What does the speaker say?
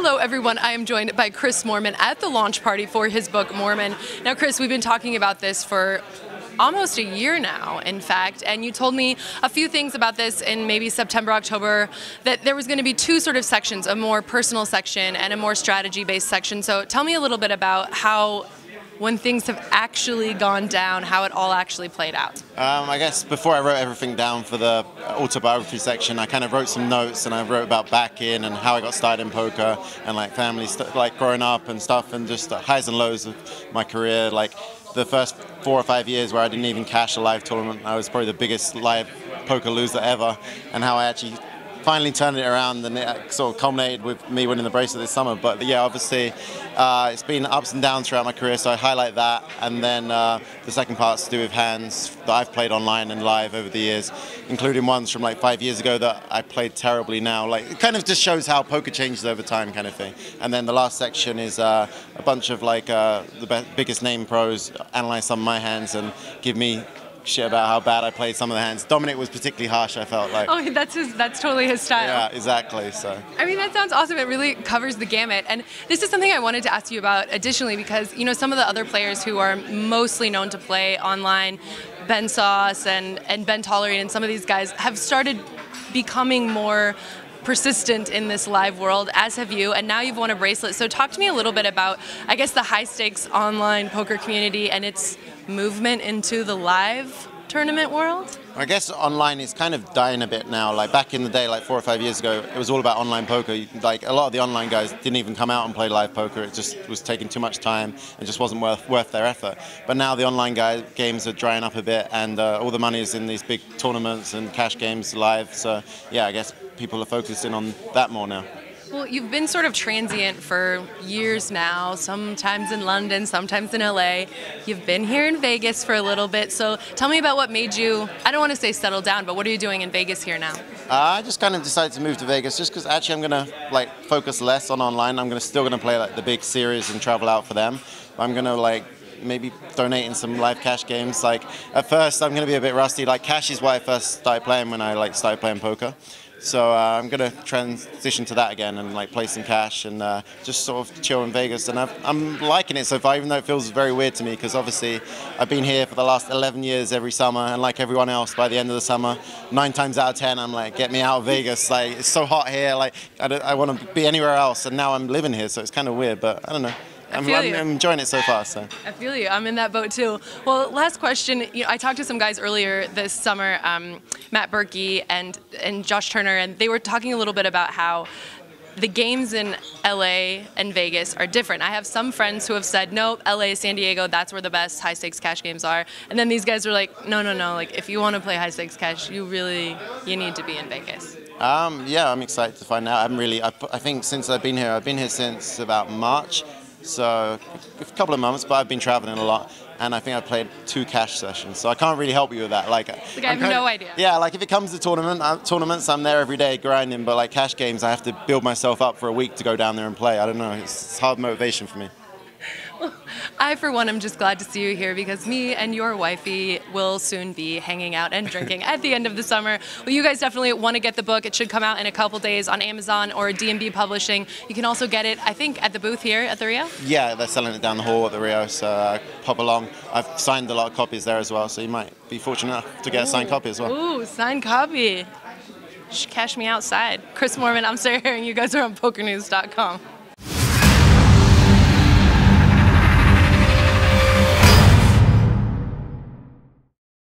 Hello everyone, I am joined by Chris Moorman at the launch party for his book Moorman. Now Chris, we've been talking about this for almost a year now, in fact, and you told me a few things about this in maybe September, October, that there was going to be two sort of sections, a more personal section and a more strategy-based section. So tell me a little bit about how, when things have actually gone down, how it all actually played out. I guess before I wrote everything down for the autobiography section, I kind of wrote some notes, and I wrote about back in and how I got started in poker and like family stuff, like growing up and stuff, and just the highs and lows of my career. Like the first 4 or 5 years where I didn't even cash a live tournament, I was probably the biggest live poker loser ever, and how I actually finally turned it around, and it sort of culminated with me winning the bracelet this summer. But yeah, obviously it's been ups and downs throughout my career, so I highlight that. And then the second part's to do with hands that I've played online and live over the years, including ones from like 5 years ago that I played terribly now. Like, it kind of just shows how poker changes over time, kind of thing. And then the last section is a bunch of like the biggest name pros analyze some of my hands and give me shit about how bad I played some of the hands. Dominic was particularly harsh, I felt like. Oh, that's totally his style. Yeah, exactly. So I mean, that sounds awesome. It really covers the gamut. And this is something I wanted to ask you about additionally, because, you know, some of the other players who are mostly known to play online, Ben Sauce and Ben Tollery and some of these guys have started becoming more persistent in this live world, as have you, and now you've won a bracelet. So talk to me a little bit about, I guess, the high-stakes online poker community and its movement into the live tournament world? I guess online is kind of dying a bit now. Like back in the day, like 4 or 5 years ago, it was all about online poker. Like a lot of the online guys didn't even come out and play live poker. It just was taking too much time and just wasn't worth their effort. But now the online games are drying up a bit, and all the money is in these big tournaments and cash games live. So yeah, I guess people are focusing on that more now. Well, you've been sort of transient for years now, sometimes in London, sometimes in LA. You've been here in Vegas for a little bit, so tell me about what made you, I don't want to say settle down, but what are you doing in Vegas here now? I just kind of decided to move to Vegas just because actually I'm going to like focus less on online. I'm still going to play like the big series and travel out for them. I'm going to like maybe donate in some live cash games. Like at first I'm going to be a bit rusty. Like cash is why I first started playing when I like started playing poker. So I'm going to transition to that again and like play some cash and just sort of chill in Vegas. And I'm liking it so far, even though it feels very weird to me, because obviously I've been here for the last 11 years every summer, and like everyone else, by the end of the summer, 9 times out of 10, I'm like, get me out of Vegas. Like, it's so hot here. Like, I want to be anywhere else, and now I'm living here, so it's kind of weird, but I don't know. I'm enjoying it so far. So I feel you. I'm in that boat too. Well, last question. You know, I talked to some guys earlier this summer, Matt Berkey and Josh Turner, and they were talking a little bit about how the games in LA and Vegas are different. I have some friends who have said, no, LA, San Diego, that's where the best high stakes cash games are. And then these guys are like, no. Like, if you want to play high stakes cash, you need to be in Vegas. Yeah, I'm excited to find out. I think since I've been here since about March. So a couple of months, but I've been traveling a lot, and I think I've played 2 cash sessions, so I can't really help you with that. Like I have no idea. Yeah, like if it comes to tournaments, I'm there every day grinding, but like cash games, I have to build myself up for a week to go down there and play. I don't know, it's hard motivation for me. Well, I, for one, am just glad to see you here, because me and your wifey will soon be hanging out and drinking at the end of the summer. Well, you guys definitely want to get the book. It should come out in a couple days on Amazon or D&B Publishing. You can also get it, I think, at the booth here at the Rio? Yeah, they're selling it down the hall at the Rio, so pop along. I've signed a lot of copies there as well, so you might be fortunate enough to get a signed copy as well. Ooh, signed copy. Cash me outside. Chris Moorman, I'm Sarah Herring. You guys are on PokerNews.com.